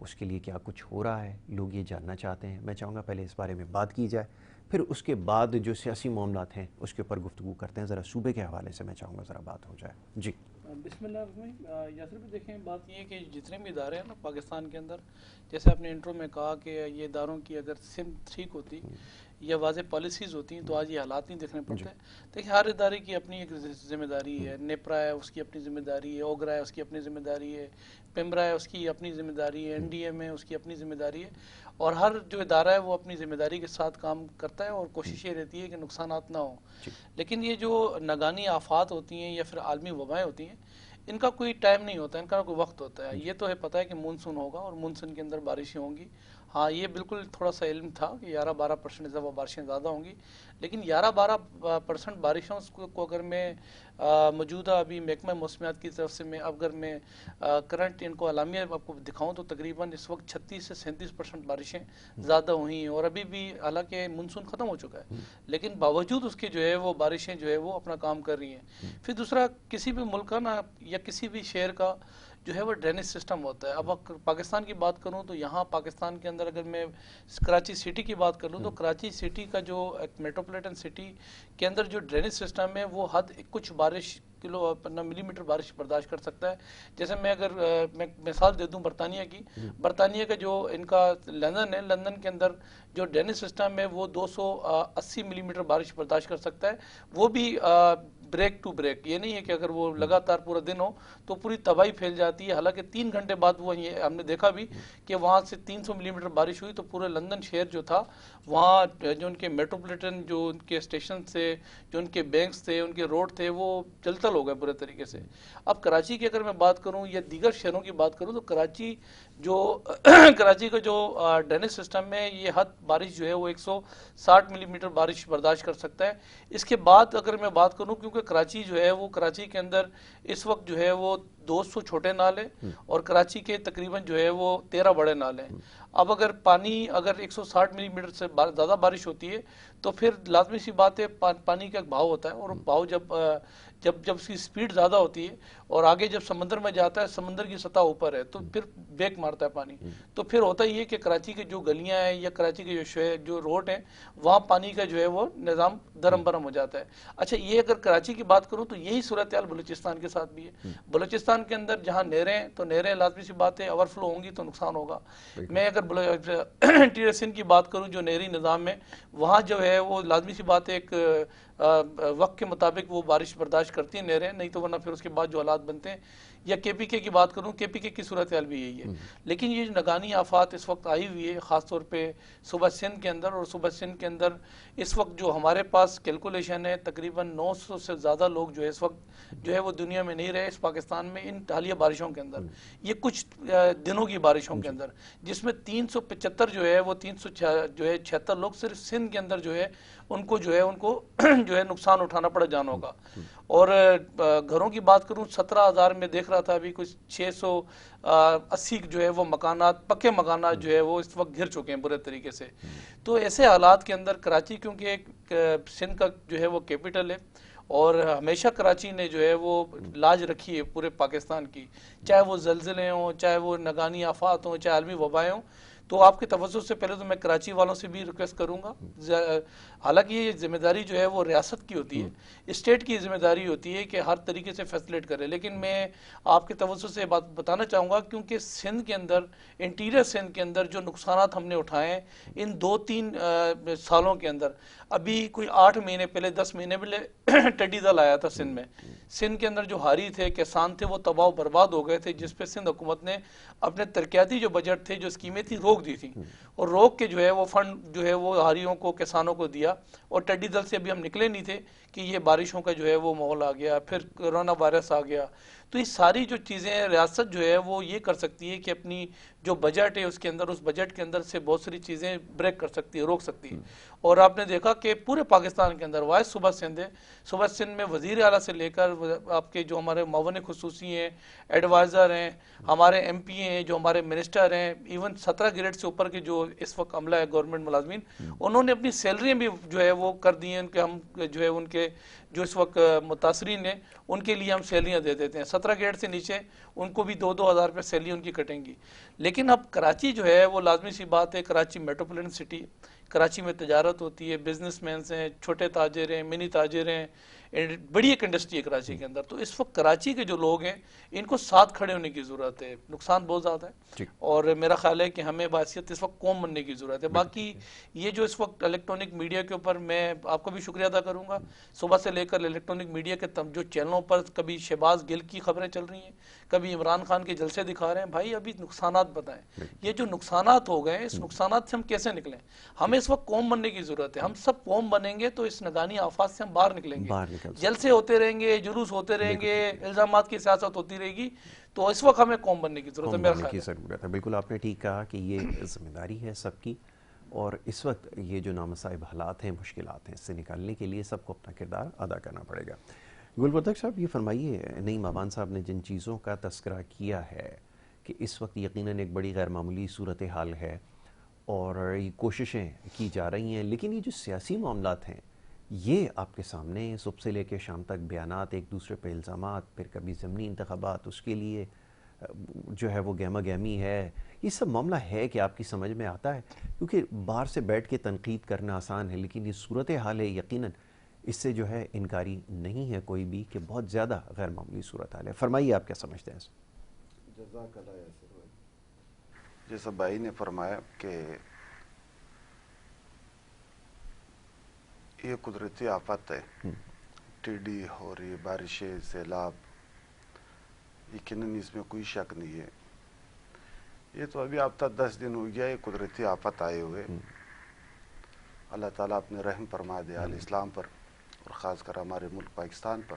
اس کے لیے کیا کچھ ہو رہا ہے، لوگ یہ جاننا چاہتے ہیں. میں چاہوں گا پہلے اس بارے میں بات کی جائے، پھر اس کے بعد جو سیاسی معاملات ہیں اس کے اوپر گفتگو کرتے ہیں. ذرا صوبے کے حوالے سے میں چاہوں گا ذرا بات ہو جائے. جی بسم اللہ الرحمن الرحیم. یاسر بھی دیکھیں، بات یہ ہے کہ جتنے بھی ادارے ہیں نا پاکستان کے اندر، جیسے آپ نے انٹرو میں کہا کہ یہ اداروں کی اگر سمت ٹھیک ہوتی یا واضح پالیسیز ہوتی ہیں تو آج یہ حالات نہیں دیکھنے پڑتے. دیکھیں، ہر ادارے کی اپنی ایک ذمہ داری ہے. نیپرا ہے، اس کی اپنی ذمہ داری ہے. اوگرا ہے، اس کی اپنی ذمہ داری ہے. پیمرا ہے، اس کی اپنی ذمہ داری ہے. این ڈی ایم ہے، اس کی اپنی ذمہ داری ہے. اور ہر جو ادارہ ہے وہ اپنی ذمہ داری کے ساتھ کام کرتا ہے اور کوشش یہ رہتی ہے کہ نقصانات نہ ہوں. لیکن یہ جو ناگہانی آفات ہوتی ہیں یا پھر عالمی وبائیں ہوتی ہیں، ان کا کوئی ٹائم نہیں ہوتا، ان کا کوئی وقت ہوتا ہے. یہ تو ہے پتہ ہے کہ مونسون ہوگا اور مونسون کے اندر بارشیں ہوں گی. ہاں، یہ بالکل تھوڑا سا علم تھا کہ 11-12% اس دفعہ بارشیں زیادہ ہوں گی. لیکن 11-12% بارشوں کو اگر میں موجودہ ابھی محکمہ موسمیات کی طرف سے اگر میں کرنٹ ان کو اعلامیہ آپ کو دکھاؤں تو تقریباً اس وقت 36 سے 37% بارشیں زیادہ ہوئی ہیں. اور ابھی بھی حالانکہ مونسون ختم ہو چکا ہے، لیکن باوجود اس کے جو ہے وہ بارشیں جو ہے وہ اپنا کام کر رہی ہیں. پھر دوسرا، کسی بھی ملک کا نا یا کسی بھی شہر کا جو ہے وہ ڈرینیج سسٹم ہوتا ہے. اب پاکستان کی بات کروں تو یہاں پاکستان کے اندر اگر میں کراچی سٹی کی بات کر لوں تو کراچی سٹی کا جو میٹروپولیٹن سٹی کے اندر جو ڈرینیج سسٹم ہے وہ حد کچھ بارش ملی میٹر بارش برداشت کر سکتا ہے. جیسے میں اگر میں مثال دے دوں برطانیہ کی، برطانیہ کا جو ان کا لندن ہے، لندن کے اندر جو ڈرینیج سسٹم ہے وہ 280 ملی میٹر بارش برداشت کر سکتا ہے. وہ بھی بریک ٹو بریک، یہ نہیں ہے کہ اگر وہ لگاتار پورا دن ہو تو پوری تباہی پھیل جاتی ہے. حالانکہ 3 گھنٹے بعد وہ یہ ہم نے دیکھا بھی کہ وہاں سے 300 ملی میٹر بارش ہوئی تو پورے لندن شہر جو تھا، وہاں جو ان کے میٹروپولیٹن جو ان کے اسٹیشن تھے، جو ان کے بینکس تھے، ان کے روڈ تھے، وہ جلتل ہو گئے پورے طریقے سے. اب کراچی کی اگر میں بات کروں یا دیگر شہروں کی بات کروں تو کراچی کا جو ڈرینیج سسٹم ہے، یہ حد بارش جو ہے وہ 160 ملی میٹر بارش برداشت کر سکتا ہے. اس کے بعد اگر میں بات کروں، کیونکہ کراچی جو ہے وہ کراچی کے اندر اس وقت جو ہے وہ 200 چھوٹے نالے اور کراچی کے تقریباً جو ہے وہ 13 بڑے نالے ہیں. اب اگر پانی 160 ملی میٹر سے زیادہ بارش ہوتی ہے تو پھر لازمی سی بات ہے پانی کا ایک بہاؤ ہوتا ہے، اور بہاؤ جب اس کی سپیڈ زیادہ ہوتی ہے اور آگے جب سمندر میں جاتا ہے، سمندر کی سطح اوپر ہے تو پھر بیک مارتا ہے پانی. تو پھر ہوتا یہ کہ کراچی کے جو گلیاں ہیں یا کراچی کے جو روڈ ہیں وہاں پانی کا جو ہے وہ نظام درم برم ہو جاتا ہے. اچھا، یہ اگر کراچی کی بات کروں تو یہی صورتحال بلوچستان کے ساتھ بھی ہے. بلوچستان کے اندر جہاں نہریں تو نہریں لازمی سی بات ہے اوور فلو ہوں گی تو نقصان ہوگا. میں اگر انٹیریئر سندھ کی بات کروں جو نہری نظام میں، وہاں جو ہے وہ لازمی سی بات ہے ایک وقت کے مطابق وہ بارش برداشت کرتی ہیں نہریں، نہیں تو ورنہ پھر اس کے بعد جو حالات بنتے ہیں. یا کے پی کے کی بات کروں، کے پی کے کی صورتحال بھی یہی ہے. لیکن یہ جو ناگہانی آفات اس وقت آئی ہوئی ہے خاص طور پہ صوبہ سندھ کے اندر، اور صوبہ سندھ کے اندر اس وقت جو ہمارے پاس کیلکولیشن ہے تقریباً 900 سے زیادہ لوگ جو ہے اس وقت جو ہے وہ دنیا میں نہیں رہے اس پاکستان میں ان حالیہ بارشوں کے اندر. یہ کچھ دنوں کی بارشوں کے اندر، جس میں 375 جو ہے وہ 376 لوگ صرف سندھ کے اندر جو ہے ان کو جو ہے نقصان اٹھانا پڑا جانوں کا. اور گھروں کی بات کروں 17,000 میں دیکھ رہا تھا ابھی کچھ 680 جو ہے وہ مکانات، پکے مکانات جو ہے وہ اس وقت گر چکے ہیں برے طریقے سے. تو ایسے حالات کے اندر کراچی، کیونکہ ایک سندھ کا جو ہے وہ کیپٹل ہے اور ہمیشہ کراچی نے جو ہے وہ لاج رکھی ہے پورے پاکستان کی، چاہے وہ زلزلے ہوں، چاہے وہ ناگہانی آفات ہوں، چاہے عالمی وبائیں ہوں. تو آپ کے توجہ سے پہلے تو میں کراچی والوں سے بھی ریکویسٹ کروں گا، حالانکہ یہ ذمہ داری جو ہے وہ ریاست کی ہوتی ہے، اسٹیٹ کی ذمہ داری ہوتی ہے کہ ہر طریقے سے فیسلیٹ کرے. لیکن میں آپ کے توجہ سے بات بتانا چاہوں گا، کیونکہ سندھ کے اندر، انٹیریئر سندھ کے اندر جو نقصانات ہم نے اٹھائے ہیں ان 2-3 سالوں کے اندر، ابھی کوئی 8 مہینے پہلے 10 مہینے پہلے ٹڈی دل آیا تھا سندھ میں. سندھ کے اندر جو ہاری تھے، کسان تھے، وہ تباہ و برباد ہو گئے تھے، جس پہ سندھ حکومت نے اپنے ترقیاتی جو بجٹ تھے، جو اسکیمیں تھیں، روک دی تھی. اور روک کے جو ہے وہ فنڈ جو ہے وہ ہاریوں کو، کسانوں کو دیا. اور ٹڈی دل سے ابھی ہم نکلے نہیں تھے کہ یہ بارشوں کا جو ہے وہ ماحول آ گیا، پھر کرونا وائرس آ گیا. تو یہ ساری جو چیزیں ریاست جو ہے وہ یہ کر سکتی ہے کہ اپنی جو بجٹ ہے اس کے اندر، اس بجٹ کے اندر سے بہت ساری چیزیں بریک کر سکتی ہے، روک سکتی ہے. اور آپ نے دیکھا کہ پورے پاکستان کے اندر واحد صوبہ سندھ ہے. صوبہ سندھ میں وزیر اعلیٰ سے لے کر آپ کے جو ہمارے معاون خصوصی ہیں، ایڈوائزر ہیں، ہمارے ایم پی ہیں، جو ہمارے منسٹر ہیں، ایون 17 گریڈ سے اوپر کے جو اس وقت عملہ ہے گورنمنٹ ملازمین، انہوں نے اپنی سیلریاں بھی جو ہے وہ کر دی ہیں کہ ہم جو ہے ان کے جو اس وقت متاثرین ہیں ان کے لیے ہم سیلریاں دے دیتے ہیں. 17 گریڈ سے نیچے ان کو بھی 2,000 روپے سیلری ان کی کٹیں گی. لیکن اب کراچی جو ہے وہ لازمی سی بات ہے, کراچی میٹروپولٹن سٹی, کراچی میں تجارت ہوتی ہے, بزنس مینس ہیں, چھوٹے تاجر ہیں, منی تاجر ہیں, بڑی ایک انڈسٹری ہے کراچی کے اندر. تو اس وقت کراچی کے جو لوگ ہیں ان کو ساتھ کھڑے ہونے کی ضرورت ہے. نقصان بہت زیادہ ہے اور میرا خیال ہے کہ ہمیں باعثیت اس وقت قوم بننے کی ضرورت ہے. باقی یہ جو اس وقت الیکٹرانک میڈیا کے اوپر میں آپ کو بھی شکریہ ادا کروں گا, صبح سے لے کر الیکٹرانک میڈیا کے جو چینلوں پر کبھی شہباز گل کی خبریں چل رہی ہیں, کبھی عمران خان کے جلسے دکھا رہے ہیں. بھائی ابھی نقصانات بتائیں, یہ جو نقصانات ہو گئے اس نقصانات سے ہم کیسے نکلیں؟ ہمیں اس وقت قوم بننے کی ضرورت ہے. ہم سب قوم بنیں گے تو اس نگانی آفات سے ہم باہر نکلیں گے. جلسے ہوتے رہیں گے, جلوس ہوتے رہیں گے, الزامات کی سیاست ہوتی رہے گی, تو اس وقت ہمیں قوم بننے کی ضرورت ہے. میرا خیال ہے ضرورت ہے. بالکل آپ نے ٹھیک کہا کہ یہ ذمہ داری ہے سب کی, اور اس وقت یہ جو نامصائب حالات ہیں, مشکلات ہیں, اس سے نکالنے کے لیے سب کو اپنا کردار ادا کرنا پڑے گا. گل بردک صاحب, یہ فرمائیے, نعیم آبان صاحب نے جن چیزوں کا تذکرہ کیا ہے کہ اس وقت یقیناً ایک بڑی غیر معمولی صورتحال ہے اور یہ کوششیں کی جا رہی ہیں, لیکن یہ جو سیاسی معاملات ہیں یہ آپ کے سامنے صبح سے لے کے شام تک بیانات, ایک دوسرے پہ الزامات, پھر کبھی ضمنی انتخابات, اس کے لیے جو ہے وہ گہما گہمی ہے, یہ سب معاملہ ہے کہ آپ کی سمجھ میں آتا ہے؟ کیونکہ باہر سے بیٹھ کے تنقید کرنا آسان ہے, لیکن یہ صورتحال ہے یقیناً اس سے جو ہے انکاری نہیں ہے کوئی بھی کہ بہت زیادہ غیر معمولی صورتحال ہے. فرمائیے آپ کیا سمجھتے ہیں؟ جزاک اللہ یاسر بھائی. جیسا بھائی نے فرمایا کہ یہ قدرتی آفت ہے, ٹیڈی ہو رہی ہے, بارشیں, سیلاب, یقیناً اس میں کوئی شک نہیں ہے. یہ تو ابھی اب تک 10 دن ہو گیا یہ قدرتی آفت آئے ہوئے. اللہ تعالیٰ اپنے رحم فرما دے علیہ اسلام پر, اور خاص کر ہمارے ملک پاکستان پر.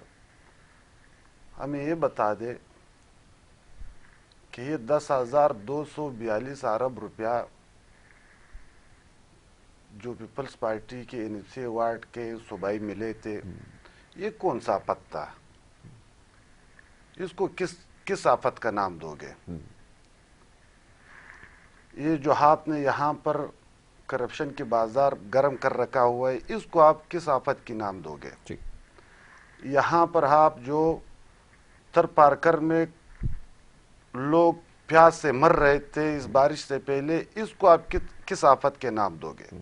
ہمیں یہ بتا دے کہ یہ 10,242 ارب روپیہ جو پیپلز پارٹی کے NFC ایوارڈ کے صوبائی ملے تھے, یہ کون سا آفت تھا؟ اس کو کس آفت کا نام دو گے؟ یہ جو آپ نے یہاں پر کرپشن کی بازار گرم کر رکھا ہوا ہے, اس کو آپ کس آفت کی نام دو گے؟ یہاں پر آپ جو تر پارکر میں لوگ پیاس سے مر رہے تھے اس بارش سے پہلے, اس کو آپ کس آفت کے نام دو گے؟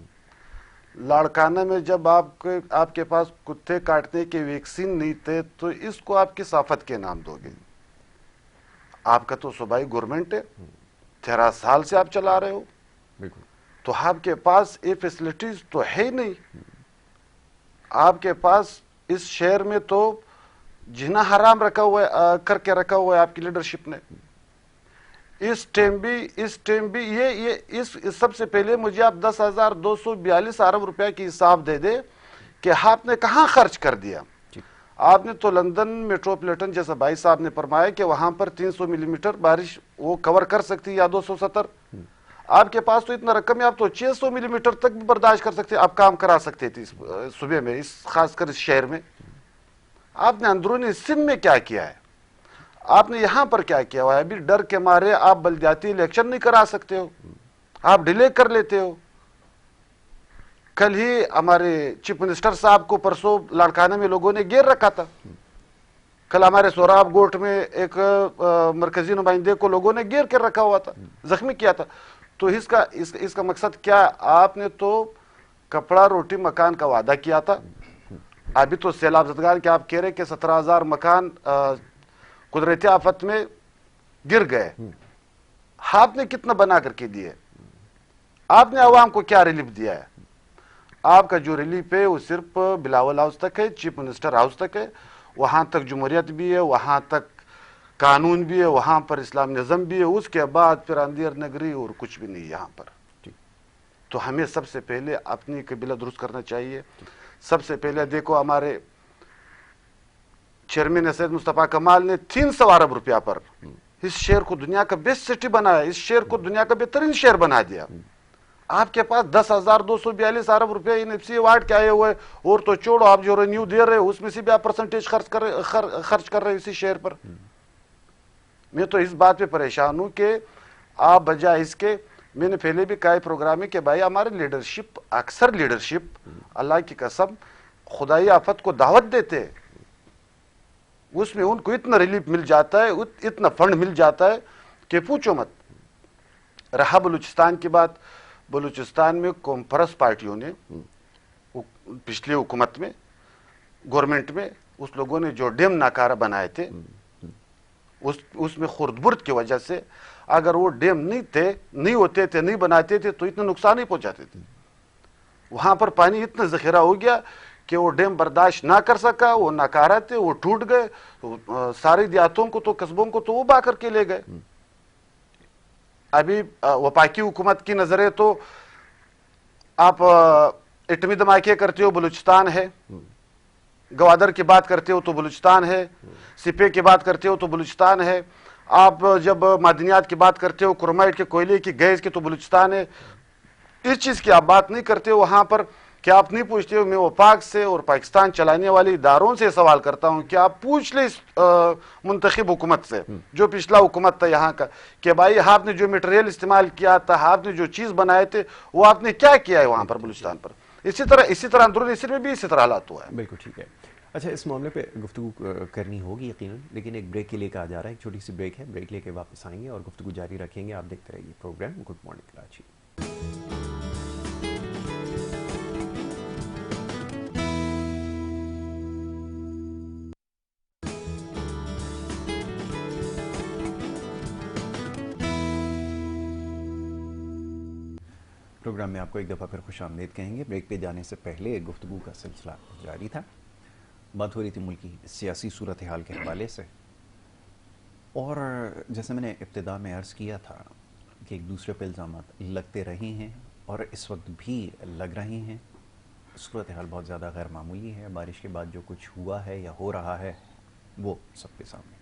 لاڑکانہ میں جب آپ کے پاس کتے کاٹنے کے ویکسین نہیں تھے تو اس کو آپ کس آفت کے نام دو گے؟ آپ کا تو صوبائی گورنمنٹ ہے, 13 سال سے آپ چلا رہے ہو, تو آپ کے پاس یہ فیسلٹیز تو ہے ہی نہیں. آپ کے پاس اس شہر میں تو جنا حرام رکھا ہوا ہے, کر کے رکھا ہوا ہے آپ کی لیڈرشپ نے. اس ٹائم بھی یہ سب سے پہلے مجھے آپ 10,242 ارب روپے کی حساب دے دے کہ آپ نے کہاں خرچ کر دیا. آپ نے تو لندن میٹروپولیٹن, جیسا بھائی صاحب نے فرمایا کہ وہاں پر 300 ملی میٹر بارش وہ کور کر سکتی یا 270. آپ کے پاس تو اتنا رقم ہے, آپ تو 600 ملی میٹر تک بھی برداشت کر سکتے, آپ کام کرا سکتے تھے صبح میں, خاص کر اس شہر میں. آپ نے اندرونی سندھ میں کیا کیا ہے؟ آپ نے یہاں پر کیا کیا ہوا ہے؟ ابھی ڈر کے مارے آپ بلدیاتی الیکشن نہیں کرا سکتے ہو, آپ ڈیلے کر لیتے ہو. کل ہی ہمارے چیف منسٹر صاحب کو پرسوں لاڑکانہ میں لوگوں نے گھیر رکھا تھا. کل ہمارے سوراب گوٹ میں ایک مرکزی نمائندے کو لوگوں نے گھیر کر رکھا ہوا تھا, زخمی کیا تھا. تو اس کا مقصد کیا؟ آپ نے تو کپڑا روٹی مکان کا وعدہ کیا تھا. ابھی تو سیلاب زدگان کے آپ کہہ رہے کہ 17,000 مکان قدرتی آفت میں گر گئے. آپ نے کتنا بنا کر کے دیے؟ آپ نے عوام کو کیا ریلیف دیا ہے؟ آپ کا جو ریلیف ہے وہ صرف بلاول ہاؤس تک ہے, چیف منسٹر ہاؤس تک ہے. وہاں تک جمہوریت بھی ہے, وہاں تک قانون بھی ہے, وہاں پر اسلام نظم بھی ہے. اس کے بعد پھر اندھیر نگری اور کچھ بھی نہیں یہاں پر. تو ہمیں سب سے پہلے اپنی قبیلہ درست کرنا چاہیے. سب سے پہلے دیکھو, ہمارے چیئرمین سید مصطفیٰ کمال نے 300 ارب روپیہ پر اس شہر کو دنیا کا بیسٹ سٹی بنایا, اس شہر کو دنیا کا بہترین شہر بنا دیا. آپ کے پاس 10,242 ارب روپے NFC ایوارڈ کے آئے ہوئے, اور تو چھوڑو, آپ جو رینیو دے رہے اس میں سے بھی آپ پرسنٹیج خرچ کر رہے اسی شہر پر. میں تو اس بات پہ پریشان ہوں کہ آپ بجائے اس کے, میں نے پہلے بھی کہا پروگرام میں کہ بھائی ہمارے لیڈرشپ, اکثر لیڈرشپ اللہ کی قسم خدائی آفت کو دعوت دیتے, اس میں ان کو اتنا ریلیف مل جاتا ہے, اتنا فنڈ مل جاتا ہے کہ پوچھو مت. رہا بلوچستان کی بات, بلوچستان میں کانفرنس پارٹیوں نے پچھلی حکومت میں, گورنمنٹ میں, اس لوگوں نے جو ڈیم ناکارہ بنائے تھے, اس میں خرد برد کی وجہ سے اگر وہ ڈیم نہیں ہوتے تھے, نہیں بناتے تھے تو اتنا نقصان نہیں پہنچاتے تھے. وہاں پر پانی اتنا ذخیرہ ہو گیا کہ وہ ڈیم برداشت نہ کر سکا, وہ ناکارہ تھے, وہ ٹوٹ گئے. ساری دیہاتوں کو تو, قصبوں کو تو وہ بہا کر کے لے گئے. ابھی وفاقی حکومت کی نظر ہے تو آپ ایٹمی دھماکے کرتے ہو بلوچستان ہے, گوادر کی بات کرتے ہو تو بلوچستان ہے, سپے کی بات کرتے ہو تو بلوچستان ہے, آپ جب معدنیات کی بات کرتے ہو, کرومائٹ کے, کوئلے کی, گیس کی, تو بلوچستان ہے. اس چیز کی آپ بات نہیں کرتے ہو وہاں پر, کہ آپ نہیں پوچھتے ہو. میں وفاق سے اور پاکستان چلانے والے اداروں سے سوال کرتا ہوں کہ آپ پوچھ لیں منتخب حکومت سے, جو پچھلا حکومت تھا یہاں کا, کہ بھائی آپ نے جو میٹیریل استعمال کیا تھا, آپ نے جو چیز بنائے تھے, وہ آپ نے کیا کیا ہے وہاں پر بلوچستان پر. اسی طرح اندرونی سندھ میں بھی اسی طرح حالات ہوا ہے. بالکل ٹھیک ہے. اچھا, اس معاملے پہ گفتگو کرنی ہوگی یقیناً, لیکن ایک بریک کے لیے کہا جا رہا ہے, ایک چھوٹی سی بریک ہے, بریک لے کے واپس آئیں گے اور گفتگو جاری رکھیں گے. آپ دیکھتے رہیے programme good morning Karachi. Programme میں آپ کو ایک دفعہ پھر خوش آمدید کہیں گے. بریک پہ جانے سے پہلے گفتگو کا سلسلہ جاری تھا, بات ہو رہی تھی ملکی سیاسی صورتحال کے حوالے سے, اور جیسے میں نے ابتدا میں عرض کیا تھا کہ ایک دوسرے پہ الزامات لگتے رہے ہیں اور اس وقت بھی لگ رہے ہیں. صورتحال بہت زیادہ غیر معمولی ہے. بارش کے بعد جو کچھ ہوا ہے یا ہو رہا ہے وہ سب کے سامنے.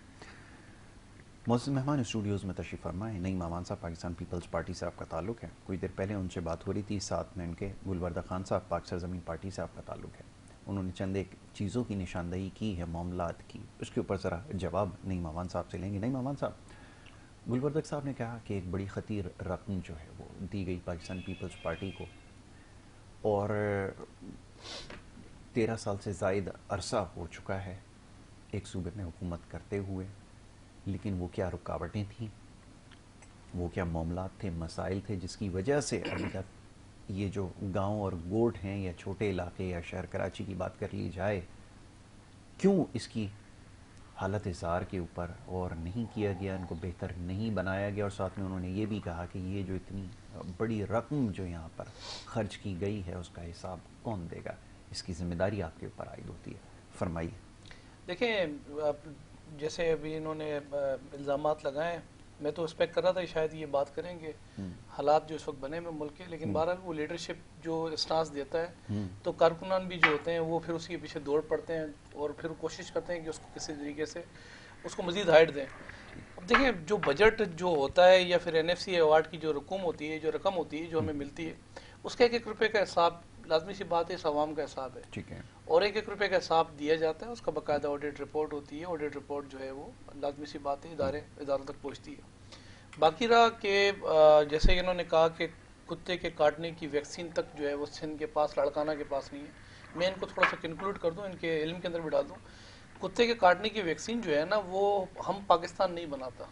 معزز مہمان اسٹوڈیوز میں تشریف فرما ہے نعیم امان صاحب, پاکستان پیپلز پارٹی سے آپ کا تعلق ہے. کچھ دیر پہلے ان سے بات ہو رہی تھی, ساتھ میں ان کے گلوردہ خان صاحب, پاک سرزمین پارٹی سے آپ کا تعلق ہے. انہوں نے چند ایک چیزوں کی نشاندہی کی ہے, معاملات کی, اس کے اوپر ذرا جواب نعیم امان صاحب سے لیں گے. نعیم امان صاحب, گلوردہ صاحب نے کہا کہ ایک بڑی خطیر رقم جو ہے وہ دی گئی پاکستان پیپلز پارٹی کو, اور 13 سال سے زائد عرصہ ہو چکا ہے ایک صوبے میں حکومت کرتے ہوئے, لیکن وہ کیا رکاوٹیں تھیں, وہ کیا معاملات تھے, مسائل تھے, جس کی وجہ سے ابھی تک یہ جو گاؤں اور گوٹھ ہیں یا چھوٹے علاقے یا شہر کراچی کی بات کر لی جائے, کیوں اس کی حالت اظہار کے اوپر اور نہیں کیا گیا, ان کو بہتر نہیں بنایا گیا. اور ساتھ میں انہوں نے یہ بھی کہا کہ یہ جو اتنی بڑی رقم جو یہاں پر خرچ کی گئی ہے اس کا حساب کون دے گا, اس کی ذمہ داری آپ کے اوپر عائد ہوتی ہے. فرمائیے. دیکھیں, جیسے ابھی انہوں نے الزامات لگائے, میں تو ایکسپیکٹ کر رہا تھا شاید یہ بات کریں گے حالات جو اس وقت بنے میں ملک کے, لیکن بہرحال وہ لیڈرشپ جو اسٹانس دیتا ہے تو کارکنان بھی جو ہوتے ہیں وہ پھر اس کے پیچھے دوڑ پڑتے ہیں اور پھر کوشش کرتے ہیں کہ اس کو کسی طریقے سے اس کو مزید ہائٹ دیں. اب دیکھیں, جو بجٹ جو ہوتا ہے یا پھر این ایف سی ایوارڈ کی جو رقم ہوتی ہے, جو رقم ہوتی ہے جو ہمیں ملتی ہے, اس کا 1-1 روپے کا حساب لازمی سی بات ہے, اس عوام کا حساب ہے. ٹھیک ہے. اور 1-1 روپے کا حساب دیا جاتا ہے, اس کا باقاعدہ آڈٹ رپورٹ ہوتی ہے. آڈٹ رپورٹ جو ہے وہ لازمی سی بات ہے اداروں تک پہنچتی ہے. باقی رہا کہ جیسے انہوں نے کہا کہ کتے کے کاٹنے کی ویکسین تک جو ہے وہ سندھ کے پاس, لاڑکانہ کے پاس نہیں ہے. میں ان کو تھوڑا سا کنکلوڈ کر دوں, ان کے علم کے اندر بھی ڈال دوں. کتے کے کاٹنے کی ویکسین جو ہے نا, وہ ہم پاکستان نہیں بناتا,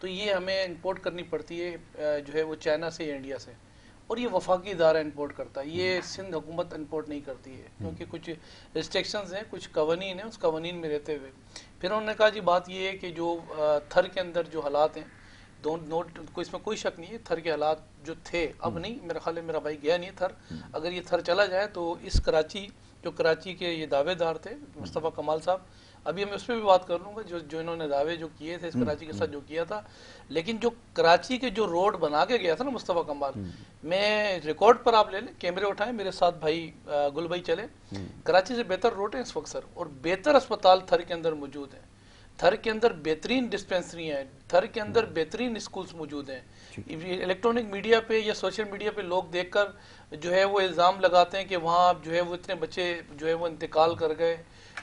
تو یہ ہمیں امپورٹ کرنی پڑتی ہے جو ہے وہ چائنا سے یا انڈیا سے, اور یہ وفاقی ادارہ امپورٹ کرتا ہے, یہ سندھ حکومت امپورٹ نہیں کرتی ہے, کیونکہ کچھ ریسٹرکشنز ہیں, کچھ قوانین ہیں, اس قوانین میں رہتے ہوئے. پھر انہوں نے کہا جی بات یہ ہے کہ جو تھر کے اندر جو حالات ہیں, اس میں کوئی شک نہیں ہے, تھر کے حالات جو تھے اب نہیں, میرا خیال ہے میرا بھائی گیا نہیں تھر, اگر یہ تھر چلا جائے تو اس کراچی کے یہ دعوے دار تھے مصطفیٰ کمال صاحب, ابھی میں اس پہ بھی بات کر لوں گا جو انہوں نے دعوے جو کیے تھے اس کراچی کے ساتھ جو کیا تھا, لیکن جو کراچی کے جو روڈ بنا کے گیا تھا نا مصطفیٰ کمال, میں ریکارڈ پر آپ لے لیں, کیمرے اٹھائیں, میرے ساتھ بھائی گل بھائی چلے, کراچی سے بہتر روڈ ہیں اس وقت سر, اور بہتر اسپتال تھر کے اندر موجود ہیں, تھر کے اندر بہترین ڈسپینسری ہیں, تھر کے اندر بہترین اسکولز موجود ہیں. الیکٹرانک میڈیا پہ یا سوشل میڈیا پہ لوگ دیکھ کر جو ہے وہ الزام لگاتے ہیں کہ وہاں جو ہے وہ اتنے بچے جو ہے وہ انتقال کر گئے,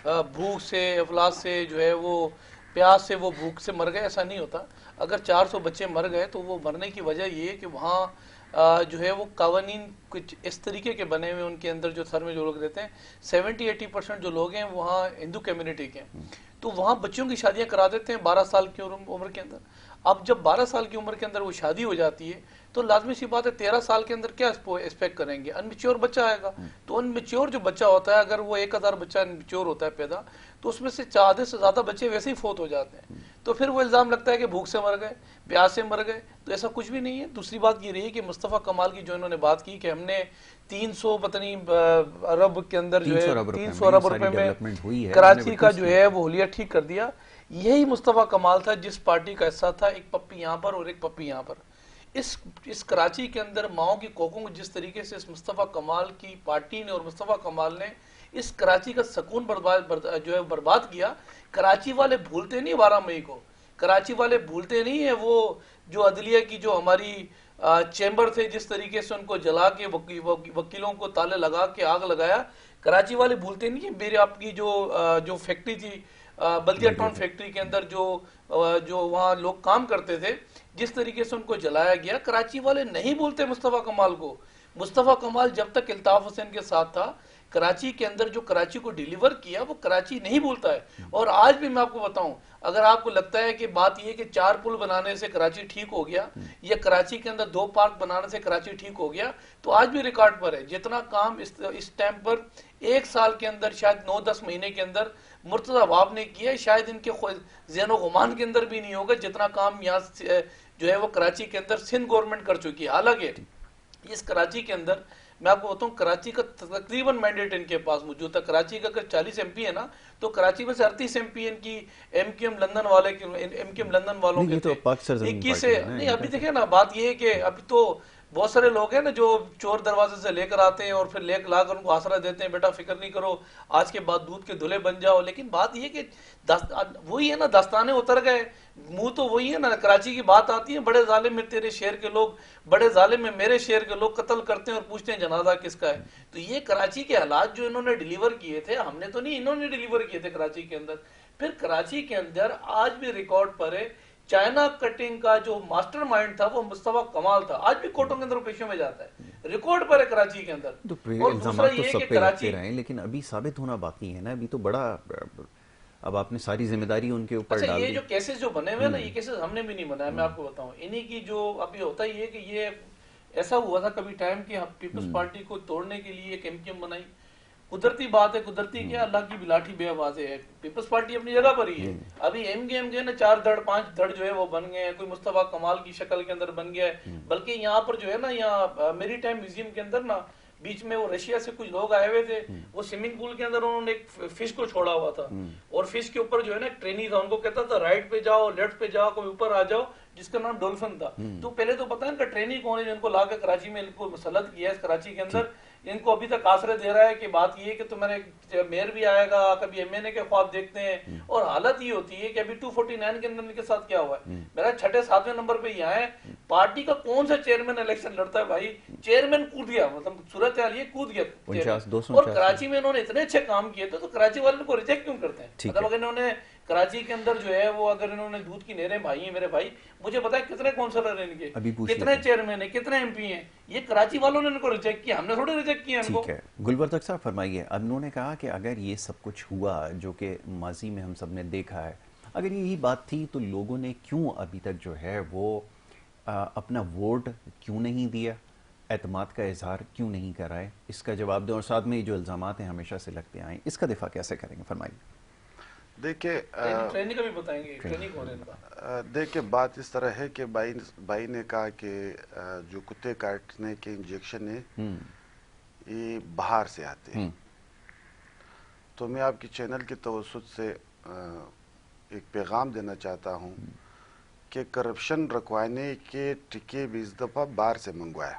بھوک سے, افلاس سے, جو ہے وہ پیاس سے, وہ بھوک سے مر گئے. ایسا نہیں ہوتا. اگر 400 بچے مر گئے تو وہ مرنے کی وجہ یہ ہے کہ وہاں جو ہے وہ قوانین کچھ اس طریقے کے بنے ہوئے ان کے اندر جو سر میں جو لوگ رہتے ہیں 70-80% جو لوگ ہیں وہاں ہندو کمیونٹی کے ہیں، تو وہاں بچوں کی شادیاں کرا دیتے ہیں 12 سال کی عمر کے اندر. اب جب 12 سال کی عمر کے اندر وہ شادی ہو جاتی ہے تو لازمی سی بات ہے 13 سال کے اندر کیا ایکسپیکٹ کریں گے؟ انمیچور بچہ آئے گا. تو انمیچور جو بچہ ہوتا ہے، اگر وہ 1000 بچہ انمیچور ہوتا ہے پیدا، تو اس میں سے آدھے سے زیادہ بچے ویسے ہی فوت ہو جاتے ہیں. تو پھر وہ الزام لگتا ہے کہ بھوک سے مر گئے، پیاس سے مر گئے. تو ایسا کچھ بھی نہیں ہے. دوسری بات یہ رہی کہ مصطفیٰ کمال کی جو انہوں نے بات کی کہ ہم نے 300 پتہ نہیں ارب کے اندر جو ہے 300 ارب روپے میں کراچی کا جو ہے وہ حلیہ ٹھیک کر دیا. یہی مصطفیٰ کمال تھا جس پارٹی کا حصہ تھا، ایک پپی یہاں پر اور ایک پپی یہاں پر. اس کراچی کے اندر ماؤں کی کوکوں کو جس طریقے سے اس مصطفیٰ کمال کی پارٹی نے اور مصطفیٰ کمال نے اس کراچی کا سکون جو ہے برباد کیا. کراچی والے بھولتے نہیں 12 مئی کو، کراچی والے بھولتے نہیں ہیں وہ جو عدلیہ کی جو ہماری چیمبر تھے جس طریقے سے ان کو جلا کے وکیلوں کو تالے لگا کے آگ لگایا. کراچی والے بھولتے نہیں ہیں. میرے آپ کی جو فیکٹری تھی بلدیہ ٹاؤن فیکٹری کے اندر جو وہاں لوگ کام کرتے تھے جس طریقے سے ان کو جلایا گیا. کراچی والے نہیں بھولتے مصطفیٰ کمال کو. مصطفیٰ کمال جب تک الطاف حسین کے ساتھ تھا کراچی کے اندر جو کراچی کو ڈیلیور کیا وہ کراچی نہیں بھولتا ہے. اور آج بھی میں آپ کو بتاؤں، اگر آپ کو لگتا ہے کہ بات یہ کہ 4 پل بنانے سے کراچی ٹھیک ہو گیا یا کراچی کے اندر 2 پارک بنانے سے کراچی ٹھیک ہو گیا، تو آج بھی ریکارڈ پر ہے جتنا کام اس ٹائم پر 1 سال کے اندر شاید 9-10 مہینے کے اندر مرتضی واب نے کیا ہے، شاید ان کے ذہن و گمان کے اندر بھی نہیں ہوگا جتنا کام یہاں جو ہے وہ کراچی کے اندر سندھ گورنمنٹ کر چکی ہے. حالانکہ اس کراچی کے اندر میں آپ کو بتاؤں کراچی کا تقریباً مینڈیٹ ان کے پاس موجود تھا. کراچی کا اگر 40 MP ہے نا تو کراچی میں سے 38 MP ان کی ایم کیو ایم لندن والوں کے تھے. 21 سے نہیں. ابھی دیکھیں نا بات یہ ہے کہ ابھی تو بہت سارے لوگ ہیں نا جو چور دروازے سے لے کر آتے ہیں اور پھر لا کر ان کو آسرا دیتے ہیں، بیٹا فکر نہیں کرو آج کے بعد دودھ کے دھلے بن جاؤ. لیکن بات یہ کہ وہی ہے نا، داستانے اتر گئے، منہ تو وہی ہے نا. کراچی کی بات آتی ہے، بڑے ظالم میں تیرے شہر کے لوگ، بڑے ظالم میں میرے شہر کے لوگ قتل کرتے ہیں اور پوچھتے ہیں جنازہ کس کا ہے. تو یہ کراچی کے حالات جو انہوں نے ڈیلیور کیے تھے، ہم نے تو نہیں، انہوں نے ڈیلیور کیے تھے کراچی کے اندر. پھر کراچی کے اندر آج بھی ریکارڈ پر ہے چائنا کٹنگ کا جو ماسٹر مائنڈ تھا وہ مصطفیٰ کمال تھا. آج بھی کورٹوں کے اندر پیشوں میں جاتا ہے، ریکارڈ پر ہے کراچی کے اندر. اور دوسرا یہ کہ کراچی رہے ہیں لیکن ابھی ثابت ہونا باقی ہے نا. ابھی تو بڑا، اب آپ نے ساری ذمہ داری ان کے اوپر ڈال دی. یہ جو کیسز جو بنے ہوئے نا، یہ کیسز ہم نے بھی نہیں بنایا. میں آپ کو بتاؤں انہی کی جو ابھی ہوتا ہی ہے کہ یہ ایسا ہوا تھا کبھی ٹائم کہ پیپلز پارٹی کو توڑنے کے لیے ایک MKM بنائی. قدرتی بات ہے، قدرتی کیا اللہ کی بلاٹھی بے آواز ہے. پیپلز پارٹی اپنی جگہ پر ہی ہے. ابھی MKM جو ہے نا 4 دھڑ 5 دھڑ جو ہے وہ بن گئے ہیں. کوئی مصطفیٰ کمال کی شکل کے اندر بن گیا ہے. بلکہ یہاں پر جو ہے نا، یہاں میری ٹائم میوزیم کے اندر نا بیچ میں وہ رشیا سے کچھ لوگ آئے ہوئے تھے. وہ سوئمنگ پول کے اندر انہوں نے ایک فش کو چھوڑا ہوا تھا اور فش کے اوپر جو ہے نا ایک ٹرینی تھا، ان کو کہتا تھا رائٹ پہ جاؤ لیفٹ پہ جاؤ کوئی اوپر آ جاؤ، جس کا نام ڈولفن تھا. تو پہلے تو پتا ہے ان کا ٹرینی کون ہے جن کو لا کے کراچی میں ان کو مسلط کیا ہے. کراچی کے اندر ان کو ابھی تک آسرے دے رہا ہے کہ بات یہ ہے کہ تمہارے میئر بھی آئے گا، کبھی MNA کے خواب دیکھتے ہیں. اور حالت یہ ہوتی ہے کہ ابھی 249 کے اندر ان کے ساتھ کیا ہوا ہے، میرا 6-7ویں نمبر پہ یہ آئے. پارٹی کا کون سا چیئرمین الیکشن لڑتا ہے بھائی؟ چیئرمین کود گیا، مطلب صورت حال یہ کود گیا. اور کراچی میں انہوں نے اتنے اچھے کام کیے تھے تو کراچی والے کو ریجیکٹ کیوں کرتے ہیں؟ مطلب اگر انہوں نے کراچی کے اندر جو ہے وہ اگر انہوں نے دودھ کی نہریں بھائی ہیں میرے بھائی، مجھے پتا ہے کتنے کونسلر ہیں ان کے، کتنے چیئرمین ہیں، کتنے MP ہیں. یہ کراچی والوں نے ان کو ریجیکٹ کیا، ہم نے تھوڑے ریجیکٹ کیا ان کو. ٹھیک ہے گلبر تک صاحب فرمائیے. اب انہوں نے کہا کہ اگر یہ سب کچھ ہوا جو کہ ماضی میں ہم سب نے دیکھا ہے، اگر یہی بات تھی تو لوگوں نے کیوں ابھی تک جو ہے وہ اپنا ووٹ کیوں نہیں دیا، اعتماد کا اظہار کیوں نہیں کرائے؟ اس کا جواب دیں. اور ساتھ میں جو الزامات ہیں ہمیشہ سے لگتے آئیں، اس کا دفاع کیسے کریں گے؟ فرمائیے. دیکھیں بات اس طرح ہے کہ بھائی نے کہا کہ جو کتے کاٹنے کے انجیکشن ہیں یہ باہر سے آتے ہیں. تو میں آپ کی چینل کی توسط سے ایک پیغام دینا چاہتا ہوں کہ کرپشن رکوانے کے ٹکے بھی اس دفعہ باہر سے منگوائے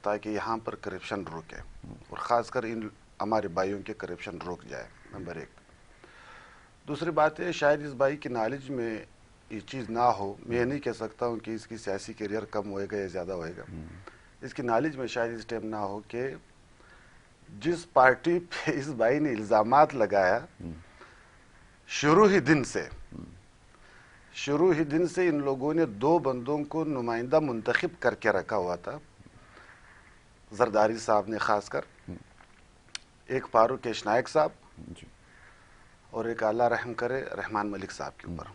تاکہ یہاں پر کرپشن روکے اور خاص کر ان ہمارے بھائیوں کے کرپشن روک جائے. نمبر 1. دوسری بات ہے شاید اس بھائی کی نالج میں یہ چیز نہ ہو. میں نہیں کہہ سکتا ہوں کہ اس کی سیاسی کیریئر کم ہوئے گا یا زیادہ ہوئے گا. اس کی نالج میں شاید اس ٹائم نہ ہو کہ جس پارٹی پہ اس بھائی نے الزامات لگایا شروع ہی دن سے شروع ہی دن سے ان لوگوں نے 2 بندوں کو نمائندہ منتخب کر کے رکھا ہوا تھا، زرداری صاحب نے خاص کر، ایک فاروق نائک صاحب اور ایک اللہ رحم کرے رحمان ملک صاحب کے اوپر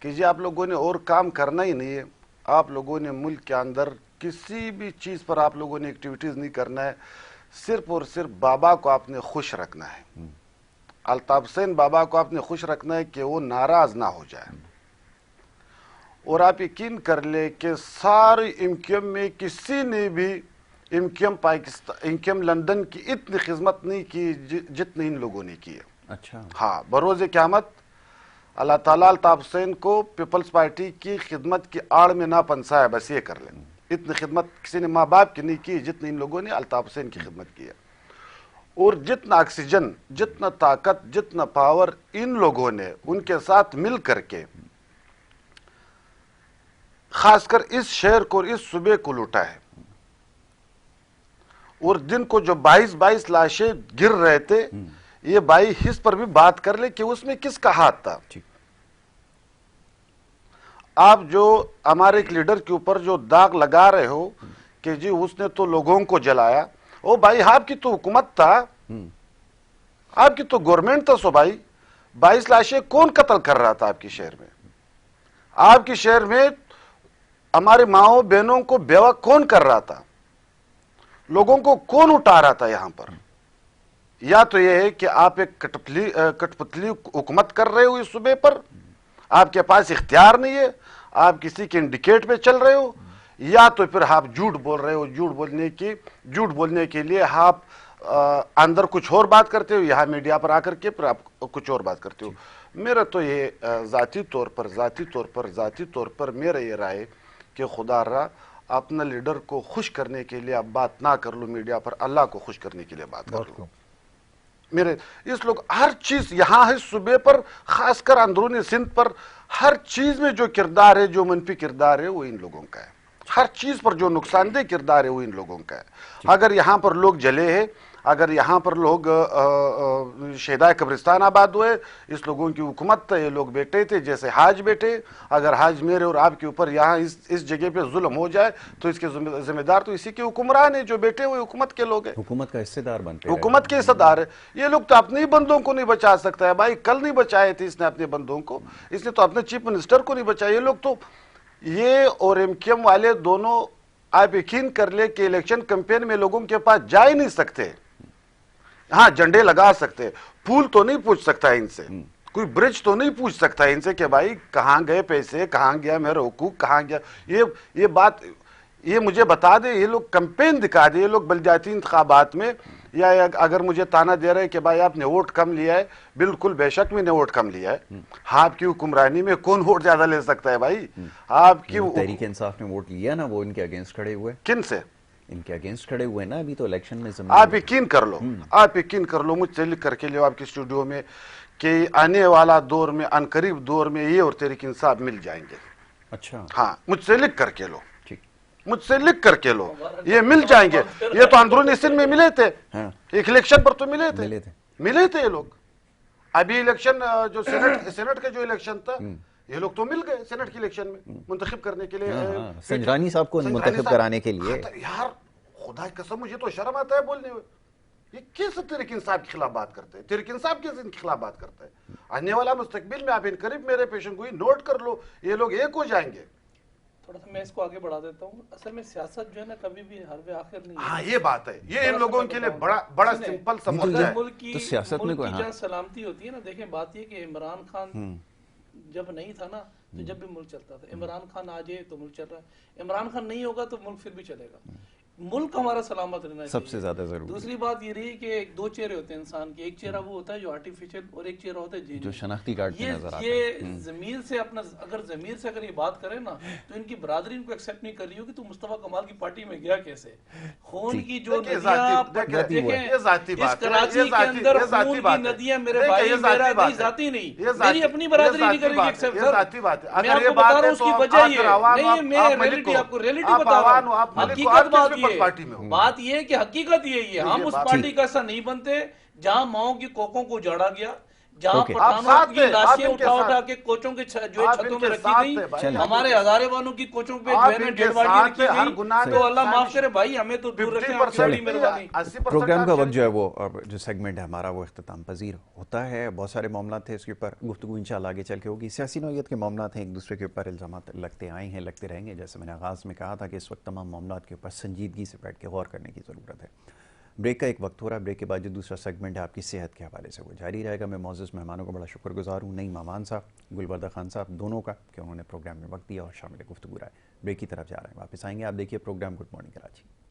کہ جی آپ لوگوں نے اور کام کرنا ہی نہیں ہے، آپ لوگوں نے ملک کے اندر کسی بھی چیز پر آپ لوگوں نے ایکٹیویٹیز نہیں کرنا ہے، صرف اور صرف بابا کو آپ نے خوش رکھنا ہے، الطاف حسین بابا کو آپ نے خوش رکھنا ہے کہ وہ ناراض نہ ہو جائے۔ اور آپ یقین کر لیں کہ سارے امکیم میں کسی نے بھی امکیم لندن کی اتنی خدمت نہیں کی جتنی ان لوگوں نے کی ہے۔ اچھا، ہاں، بروز قیامت اللہ تعالیٰ الطاف حسین کو پیپلز پارٹی کی خدمت کی آڑ میں نہ پنسائے، بس یہ کر لیں، اتنی خدمت کسی نے ماں باپ کی نہیں کی جتنی ان لوگوں نے الطاف حسین کی خدمت کی ہے۔ اور جتنا آکسیجن، جتنا طاقت، جتنا پاور ان لوگوں نے ان کے ساتھ مل کر کے خاص کر اس شہر کو اور اس صوبے کو لوٹا ہے، اور دن کو جو 22 لاشیں گر رہے تھے، یہ بھائی حص پر بھی بات کر لے کہ اس میں کس کا ہاتھ تھا۔ آپ جو ہمارے ایک لیڈر کے اوپر جو داغ لگا رہے ہو کہ جی اس نے تو لوگوں کو جلایا، او بھائی آپ کی تو حکومت تھا، آپ کی تو گورنمنٹ تھا، سو بھائی 22 لاشیں کون قتل کر رہا تھا آپ کے شہر میں؟ آپ کے شہر میں ہمارے ماؤں بہنوں کو بیوہ کون کر رہا تھا؟ لوگوں کو کون اٹھا رہا تھا یہاں پر؟ یا تو یہ ہے کہ آپ ایک کٹ پتلی حکومت کر رہے ہو اس صوبے پر، آپ کے پاس اختیار نہیں ہے، آپ کسی کے انڈیکیٹ پہ چل رہے ہو، یا تو پھر آپ جھوٹ بول رہے ہو، جھوٹ بولنے کے لیے آپ اندر کچھ اور بات کرتے ہو، یہاں میڈیا پر آ کر کے پھر آپ کچھ اور بات کرتے ہو۔ میرا تو یہ ذاتی طور پر میرا یہ رائے کہ خدا را اپنا لیڈر کو خوش کرنے کے لیے آپ بات نہ کر لو میڈیا پر، اللہ کو خوش کرنے کے لیے بات کر لو۔ میرے اس لوگ ہر چیز یہاں ہے صوبے پر، خاص کر اندرونی سندھ پر، ہر چیز میں جو کردار ہے، جو منفی کردار ہے، وہ ان لوگوں کا ہے۔ ہر چیز پر جو نقصان دہ کردار ہے وہ ان لوگوں کا ہے۔ اگر یہاں پر لوگ جلے ہیں، اگر یہاں پر لوگ شہدائے قبرستان آباد ہوئے، اس لوگوں کی حکومت تھا، یہ لوگ بیٹھے تھے جیسے حاج بیٹھے۔ اگر حاج میرے اور آپ کے اوپر یہاں اس جگہ پہ ظلم ہو جائے تو اس کے ذمہ دار تو اسی کے حکمران ہیں جو بیٹھے ہوئے حکومت کے لوگ ہیں، حکومت کا حصہ دار بنتے ہیں، حکومت کے حصہ دار ہے۔ یہ لوگ تو اپنے ہی بندوں کو نہیں بچا سکتا ہے بھائی، کل نہیں بچائے تھے اس نے اپنے بندوں کو، اس نے تو اپنے چیف منسٹر کو نہیں بچایا۔ یہ لوگ تو یہ اور ایم کیو ایم والے دونوں آپ یقین کر لیں کہ الیکشن کمپین میں لوگوں کے پاس جا ہی نہیں سکتے۔ ہاں جھنڈے لگا سکتے، پھول تو نہیں پوچھ سکتا ان سے، کوئی برج تو نہیں پوچھ سکتا ان سے کہ بھائی کہاں گئے پیسے، کہاں گیا میرا حقوق، کہاں گیا یہ بات، یہ مجھے بتا دے۔ یہ لوگ کمپین دکھا دے، یہ لوگ بلدیاتی انتخابات میں، یا اگر مجھے تانا دے رہے کہ بھائی آپ نے ووٹ کم لیا ہے، بالکل بے شک میں نے ووٹ کم لیا ہے۔ آپ کی حکمرانی میں کون ووٹ زیادہ لے سکتا ہے بھائی؟ آپ کی تحریک انصاف نے ووٹ لیا نا، وہ ان کے اگینسٹ کھڑے ہوئے۔ کن سے؟ ان کے اگینسٹ کھڑے ہوئے نا ابھی تو الیکشن میں۔ آپ یقین کر لو، آپ یقین کر لو، مجھ سے لکھ کر کے لو آپ کے اسٹوڈیو میں کہ آنے والا دور میں، ان قریب دور میں یہ اور تحریک انصاف مل جائیں گے۔ اچھا، ہاں مجھ سے لکھ کر کے لو، ٹھیک، مجھ سے لکھ کر کے لو، یہ مل جائیں گے۔ یہ تو اندرونی سندھ میں ملے تھے، ایک الیکشن پر تو ملے تھے یہ لوگ۔ ابھی الیکشن جو سینٹ کا جو الیکشن تھا، یہ لوگ تو مل گئے سینٹ کی الیکشن میں منتخب کرنے کے لیے، سنجرانی صاحب کو منتخب کرانے کے لیے۔ یار خدا کی قسم مجھے تو شرم آتا ہے بولنے میں، یہ کیسے تحریک انصاف کے خلاف بات کرتے ہیں؟ تحریک انصاف کیسے ان کے خلاف بات کرتا ہے؟ آنے والا مستقبل میں آپ ان قریب میرے پیشن گوئی نوٹ کر لو، یہ لوگ ایک ہو جائیں گے۔ تھوڑا سا میں اس کو آگے بڑھا دیتا ہوں۔ اصل میں سیاست جو ہے نا کبھی بھی حرب آخر نہیں ہے۔ ہاں یہ بات ہے، یہ ان لوگوں کے لیے بڑا سمپل سا مسئلہ ہے۔ ملک کی جہاں سلامتی ہوتی ہے نا، دیکھیں بات یہ کہ عمران خان جب نہیں تھا نا تو جب بھی ملک چلتا تھا، عمران خان آ جائے تو ملک چل رہا ہے، عمران خان نہیں ہوگا تو ملک پھر بھی چلے گا۔ ملک ہمارا سلامت رہنا چاہیے، سب سے زیادہ ضروری۔ دوسری بات یہ رہی کہ دو چہرے ہوتے ہیں انسان کے، ایک چہرہ وہ ہوتا ہے جو آرٹیفیشل اور ایک چہرہ ہوتا ہے جو شناختی کارڈ پہ نظر آتا ہے۔ یہ ضمیر سے اپنا، اگر ضمیر سے اگر یہ بات کرے نا تو ان کی برادری ان کو ایکسیپٹ نہیں کر رہی ہو کہ تو مصطفیٰ کمال کی پارٹی میں گیا کیسے۔ خون کی جو ندیاں اس کراچی کے اندر خون کی ندیاں، میرے بھائی میرا نہیں ذاتی نہیں، میری اپنی برادری نہیں کرے گی ایکسیپٹ۔ میں آپ کو بتا رہا ہوں اس کی وجہ یہ نہیں، میں ریئلٹی آپ کو ریئلٹی بتا رہا ہوں، حقیقت بات یہ ہے کہ حقیقت یہی ہے، ہم اس پارٹی کا ایسا نہیں بنتے جہاں ماؤں کی کوکوں کو جاڑا گیا، جہاں اوکے۔ پٹھانوں کی لاشیں ان کے اٹھا ساتھ- اٹھا کے کوچوں کے جو ہے آپ چھتوں ان میں کے رکھی ساتھ تھے بھائی، گئی، ہمارے ہزارے والوں کی کوچوں پہ آپ جو ہے نا ان کے ڈیڈ باڈی ساتھ رکھی تھے، ہر گئی، گناہ تو کے اللہ معاف شامل- کرے بھائی، ہمیں تو دور رکھیں، آپ 50% بڑی مہربانی۔ 80% پروگرام کا آپ وقت جو ہے وہ جو سیگمنٹ ہے ہمارا وہ اختتام پذیر ہوتا ہے۔ بہت سارے معاملات تھے اس کے اوپر گفتگو انشاءاللہ آگے چل کے ہوگی۔ سیاسی نوعیت کے معاملات ہیں، ایک دوسرے کے اوپر الزامات لگتے آئے ہیں، لگتے رہیں گے۔ جیسے میں نے آغاز میں کہا تھا کہ اس وقت تمام معاملات کے اوپر سنجیدگی سے بیٹھ کے غور کرنے کی ضرورت ہے۔ بریک کا ایک وقت ہو رہا ہے، بریک کے بعد جو دوسرا سیگمنٹ ہے آپ کی صحت کے حوالے سے وہ جاری رہے گا۔ میں معزز مہمانوں کا بڑا شکر گزار ہوں، نعیم امان صاحب، گلبردہ خان صاحب، دونوں کا، کہ انہوں نے پروگرام میں وقت دیا اور شامل گفتگو رہا ہے۔ بریک کی طرف جا رہے ہیں، واپس آئیں گے۔ آپ دیکھیے پروگرام گڈ مارننگ کراچی۔